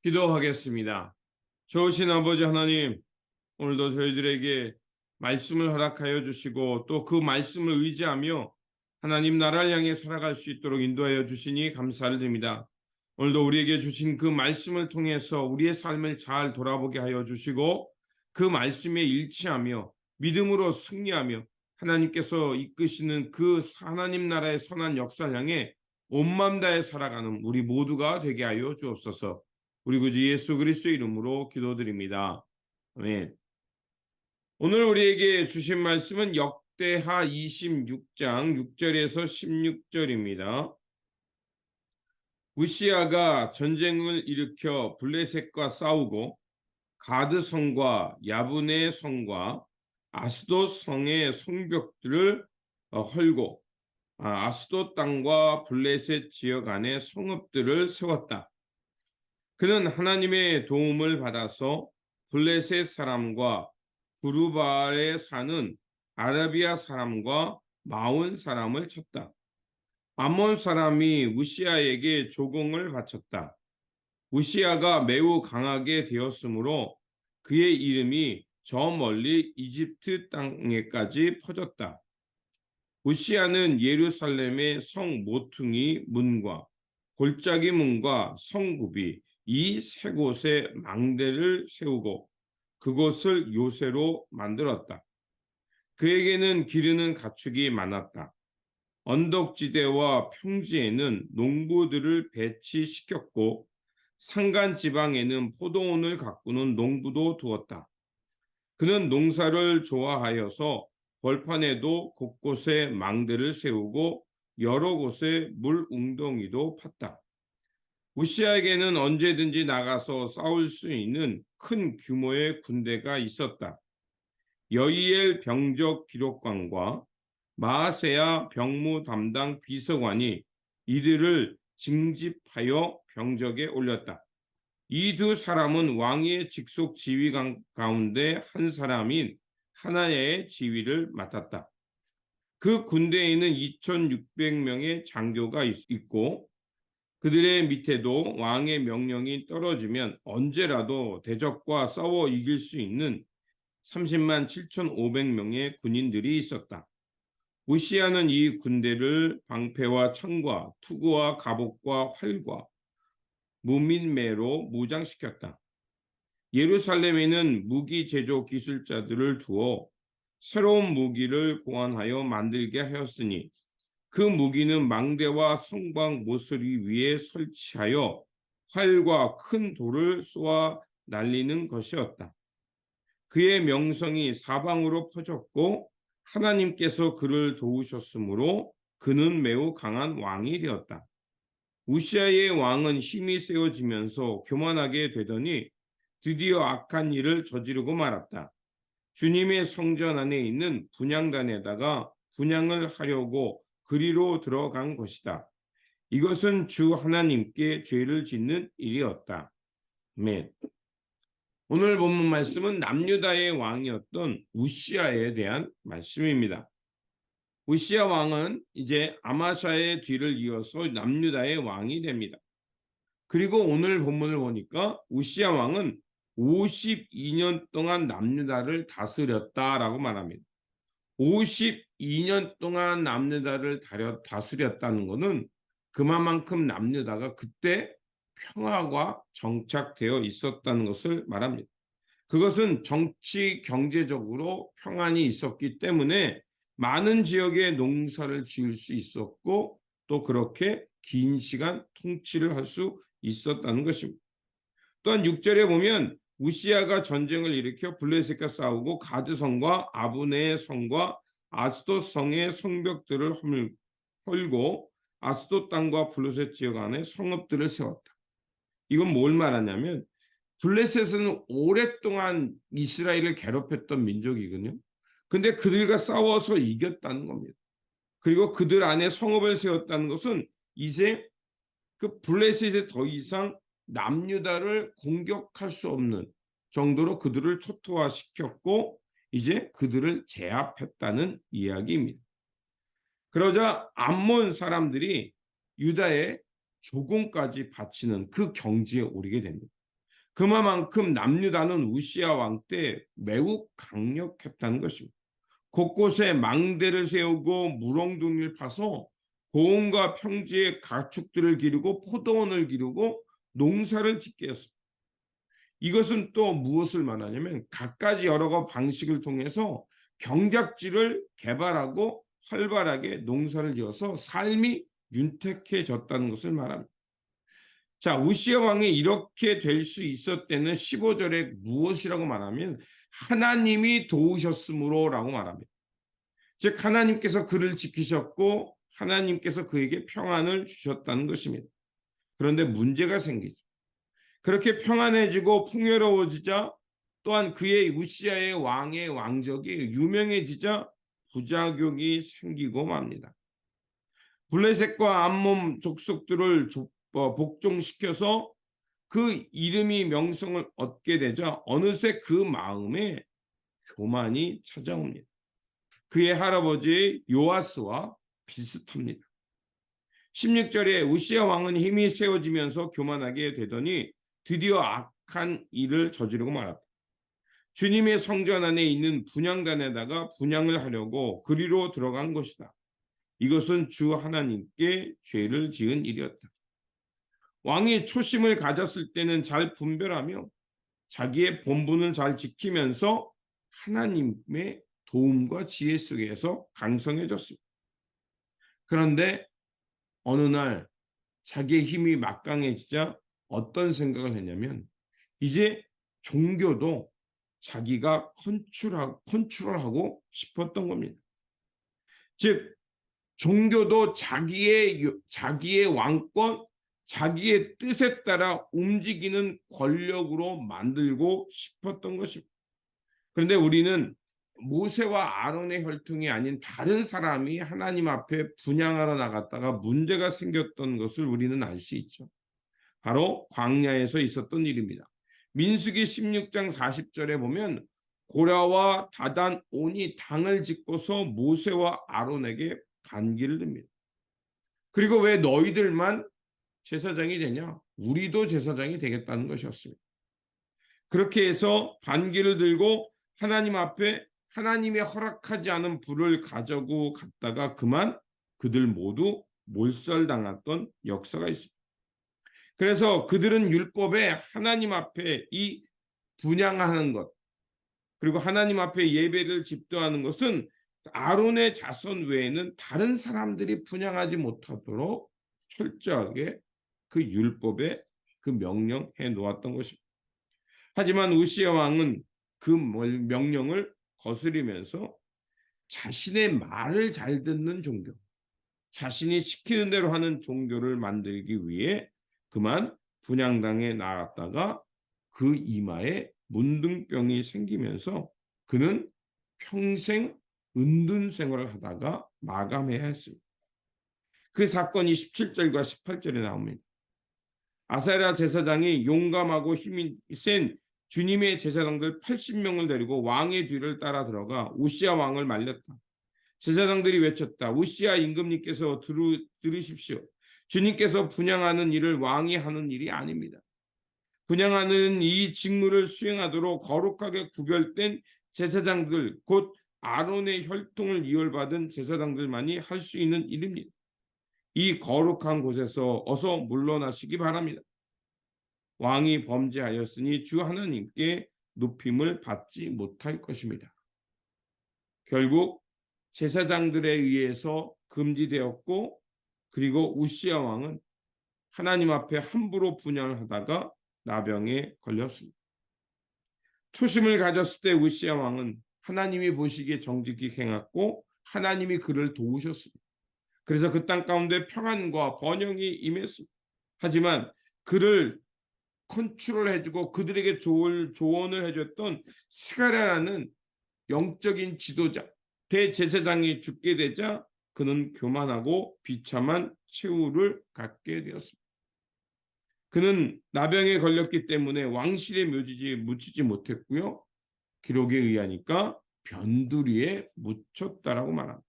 기도하겠습니다. 좋으신 아버지 하나님, 오늘도 저희들에게 말씀을 허락하여 주시고 또 그 말씀을 의지하며 하나님 나라를 향해 살아갈 수 있도록 인도하여 주시니 감사를 드립니다. 오늘도 우리에게 주신 그 말씀을 통해서 우리의 삶을 잘 돌아보게 하여 주시고 그 말씀에 일치하며 믿음으로 승리하며 하나님께서 이끄시는 그 하나님 나라의 선한 역사를 향해 온 마음 다해 살아가는 우리 모두가 되게 하여 주옵소서. 우리 구주 예수 그리스도의 이름으로 기도드립니다. 아멘. 오늘 우리에게 주신 말씀은 역대하 26장 6절에서 16절입니다. 우시아가 전쟁을 일으켜 블레셋과 싸우고 가드 성과 야브네 성과 아스돗 성의 성벽들을 헐고 아스돗 땅과 블레셋 지역 안에 성읍들을 세웠다. 그는 하나님의 도움을 받아서 블레셋 사람과 구르바에 사는 아라비아 사람과 마온 사람을 쳤다. 암몬 사람이 우시아에게 조공을 바쳤다. 우시아가 매우 강하게 되었으므로 그의 이름이 저 멀리 이집트 땅에까지 퍼졌다. 우시아는 예루살렘의 성 모퉁이 문과 골짜기 문과 성굽이 이 세 곳에 망대를 세우고 그곳을 요새로 만들었다. 그에게는 기르는 가축이 많았다. 언덕지대와 평지에는 농부들을 배치시켰고 산간 지방에는 포도원을 가꾸는 농부도 두었다. 그는 농사를 좋아하여서 벌판에도 곳곳에 망대를 세우고 여러 곳에 물 웅덩이도 팠다. 우시아에게는 언제든지 나가서 싸울 수 있는 큰 규모의 군대가 있었다. 여이엘 병적 기록관과 마아세야 병무 담당 비서관이 이들을 징집하여 병적에 올렸다. 이 두 사람은 왕의 직속 지휘관 가운데 한 사람인 하나야의 지휘를 맡았다. 그 군대에는 2,600명의 장교가 있고 그들의 밑에도 왕의 명령이 떨어지면 언제라도 대적과 싸워 이길 수 있는 30만 7,500명의 군인들이 있었다. 우시아는 이 군대를 방패와 창과 투구와 갑옷과 활과 무민매로 무장시켰다. 예루살렘에는 무기 제조 기술자들을 두어 새로운 무기를 고안하여 만들게 하였으니 그 무기는 망대와 성곽 모서리 위에 설치하여 활과 큰 돌을 쏘아 날리는 것이었다. 그의 명성이 사방으로 퍼졌고 하나님께서 그를 도우셨으므로 그는 매우 강한 왕이 되었다. 우시아의 왕은 힘이 세워지면서 교만하게 되더니 드디어 악한 일을 저지르고 말았다. 주님의 성전 안에 있는 분향단에다가 분향을 하려고 그리로 들어간 것이다. 이것은 주 하나님께 죄를 짓는 일이었다. 아멘. 오늘 본문 말씀은 남유다의 왕이었던 우시아에 대한 말씀입니다. 우시아 왕은 이제 아마샤의 뒤를 이어서 남유다의 왕이 됩니다. 그리고 오늘 본문을 보니까 우시아 왕은 52년 동안 남유다를 다스렸다라고 말합니다. 52년 동안 남유다를 다스렸다는 것은 그만큼 남유다가 그때 평화가 정착되어 있었다는 것을 말합니다. 그것은 정치 경제적으로 평안이 있었기 때문에 많은 지역에 농사를 지을 수 있었고 또 그렇게 긴 시간 통치를 할 수 있었다는 것입니다. 또한 6절에 보면 우시아가 전쟁을 일으켜 블레셋과 싸우고 가드 성과 아브네 성과 아스돗 성의 성벽들을 헐고 아스돗 땅과 블레셋 지역 안에 성읍들을 세웠다. 이건 뭘 말하냐면 블레셋은 오랫동안 이스라엘을 괴롭혔던 민족이거든요. 근데 그들과 싸워서 이겼다는 겁니다. 그리고 그들 안에 성읍을 세웠다는 것은 이제 그 블레셋에 더 이상 남유다를 공격할 수 없는 정도로 그들을 초토화시켰고 이제 그들을 제압했다는 이야기입니다. 그러자 암몬 사람들이 유다에 조공까지 바치는 그 경지에 오르게 됩니다. 그만큼 남유다는 우시야 왕 때 매우 강력했다는 것입니다. 곳곳에 망대를 세우고 물엉덩이를 파서 고원과 평지에 가축들을 기르고 포도원을 기르고 농사를 짓게 했습니다. 이것은 또 무엇을 말하냐면 갖가지 여러 방식을 통해서 경작지를 개발하고 활발하게 농사를 지어서 삶이 윤택해졌다는 것을 말합니다. 자, 우시야 왕이 이렇게 될 수 있었다는 15절에 무엇이라고 말하면 하나님이 도우셨으므로라고 말합니다. 즉 하나님께서 그를 지키셨고 하나님께서 그에게 평안을 주셨다는 것입니다. 그런데 문제가 생기죠. 그렇게 평안해지고 풍요로워지자 또한 그의 우시야의 왕의 왕적이 유명해지자 부작용이 생기고 맙니다. 블레셋과 암몬 족속들을 복종시켜서 그 이름이 명성을 얻게 되자 어느새 그 마음에 교만이 찾아옵니다. 그의 할아버지 요아스와 비슷합니다. 16절에 우시야 왕은 힘이 세워지면서 교만하게 되더니 드디어 악한 일을 저지르고 말았다. 주님의 성전 안에 있는 분향단에다가 분향을 하려고 그리로 들어간 것이다. 이것은 주 하나님께 죄를 지은 일이었다. 왕이 초심을 가졌을 때는 잘 분별하며 자기의 본분을 잘 지키면서 하나님의 도움과 지혜 속에서 강성해졌습니다. 그런데 어느 날 자기의 힘이 막강해지자 어떤 생각을 했냐면 이제 종교도 자기가 컨트롤하고 싶었던 겁니다. 즉 종교도 자기의 왕권, 자기의 뜻에 따라 움직이는 권력으로 만들고 싶었던 것입니다. 그런데 우리는 모세와 아론의 혈통이 아닌 다른 사람이 하나님 앞에 분향하러 나갔다가 문제가 생겼던 것을 우리는 알 수 있죠. 바로 광야에서 있었던 일입니다. 민수기 16장 40절에 보면 고라와 다단 온이 당을 짓고서 모세와 아론에게 반기를 듭니다. 그리고 왜 너희들만 제사장이 되냐? 우리도 제사장이 되겠다는 것이었습니다. 그렇게 해서 반기를 들고 하나님 앞에 하나님의 허락하지 않은 불을 가지고 갔다가 그만 그들 모두 몰살당했던 역사가 있습니다. 그래서 그들은 율법에 하나님 앞에 이 분향하는 것 그리고 하나님 앞에 예배를 집도하는 것은 아론의 자손 외에는 다른 사람들이 분향하지 못하도록 철저하게 그 율법에 그 명령해 놓았던 것입니다. 하지만 우시야 왕은 그 명령을 거스리면서 자신의 말을 잘 듣는 종교, 자신이 시키는 대로 하는 종교를 만들기 위해 그만 분향당에 나갔다가 그 이마에 문둥병이 생기면서 그는 평생 은둔 생활을 하다가 마감해야 했습니다. 그 사건이 17절과 18절에 나옵니다. 아사랴 제사장이 용감하고 힘이 센 주님의 제사장들 80명을 데리고 왕의 뒤를 따라 들어가 우시야 왕을 말렸다. 제사장들이 외쳤다. 우시야 임금님께서 들으십시오. 주님께서 분향하는 일을 왕이 하는 일이 아닙니다. 분향하는 이 직무를 수행하도록 거룩하게 구별된 제사장들, 곧 아론의 혈통을 이어받은 제사장들만이 할 수 있는 일입니다. 이 거룩한 곳에서 어서 물러나시기 바랍니다. 왕이 범죄하였으니 주 하나님께 높임을 받지 못할 것입니다. 결국 제사장들에 의해서 금지되었고 그리고 우시야 왕은 하나님 앞에 함부로 분향을 하다가 나병에 걸렸습니다. 초심을 가졌을 때 우시야 왕은 하나님이 보시기에 정직히 행했고 하나님이 그를 도우셨습니다. 그래서 그 땅 가운데 평안과 번영이 임했습니다. 하지만 그를 컨트롤해주고 그들에게 조언을 해줬던 스가랴라는 영적인 지도자, 대제사장이 죽게 되자 그는 교만하고 비참한 최후를 갖게 되었습니다. 그는 나병에 걸렸기 때문에 왕실에 묻히지 못했고요. 기록에 의하니까 변두리에 묻혔다라고 말합니다.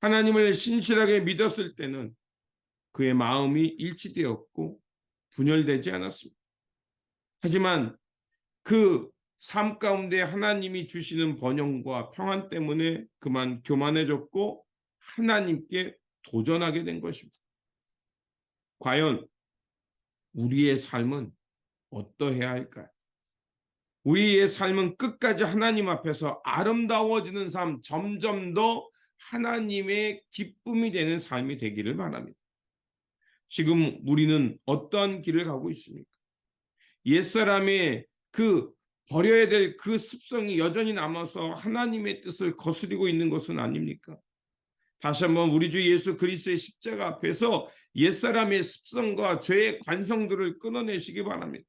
하나님을 신실하게 믿었을 때는 그의 마음이 일치되었고 분열되지 않았습니다. 하지만 그 삶 가운데 하나님이 주시는 번영과 평안 때문에 그만 교만해졌고 하나님께 도전하게 된 것입니다. 과연 우리의 삶은 어떠해야 할까요? 우리의 삶은 끝까지 하나님 앞에서 아름다워지는 삶, 점점 더 하나님의 기쁨이 되는 삶이 되기를 바랍니다. 지금 우리는 어떤 길을 가고 있습니까? 옛사람의 그 버려야 될 그 습성이 여전히 남아서 하나님의 뜻을 거스리고 있는 것은 아닙니까? 다시 한번 우리 주 예수 그리스도의 십자가 앞에서 옛사람의 습성과 죄의 관성들을 끊어내시기 바랍니다.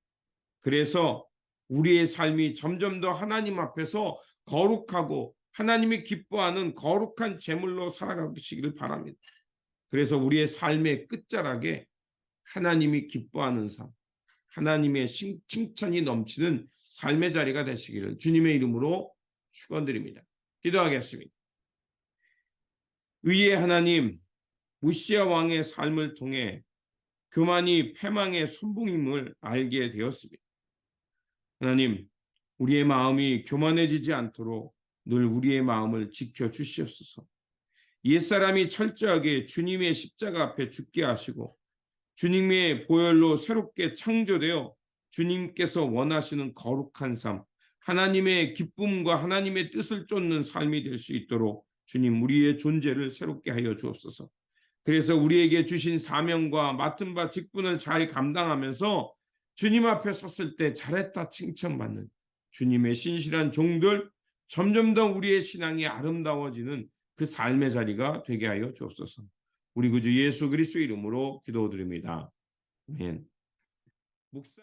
그래서 우리의 삶이 점점 더 하나님 앞에서 거룩하고 하나님이 기뻐하는 거룩한 제물로 살아가시기를 바랍니다. 그래서 우리의 삶의 끝자락에 하나님이 기뻐하는 삶, 하나님의 칭찬이 넘치는 삶의 자리가 되시기를 주님의 이름으로 축원드립니다. 기도하겠습니다. 의의 하나님, 우시아 왕의 삶을 통해 교만이 패망의 선봉임을 알게 되었습니다. 하나님, 우리의 마음이 교만해지지 않도록 늘 우리의 마음을 지켜주시옵소서. 옛사람이 철저하게 주님의 십자가 앞에 죽게 하시고 주님의 보혈로 새롭게 창조되어 주님께서 원하시는 거룩한 삶, 하나님의 기쁨과 하나님의 뜻을 쫓는 삶이 될 수 있도록 주님 우리의 존재를 새롭게 하여 주옵소서. 그래서 우리에게 주신 사명과 맡은 바 직분을 잘 감당하면서 주님 앞에 섰을 때 잘했다 칭찬받는 주님의 신실한 종들, 점점 더 우리의 신앙이 아름다워지는 그 삶의 자리가 되게 하여 주옵소서. 우리 구주 예수 그리스도 이름으로 기도드립니다. 아멘. 목사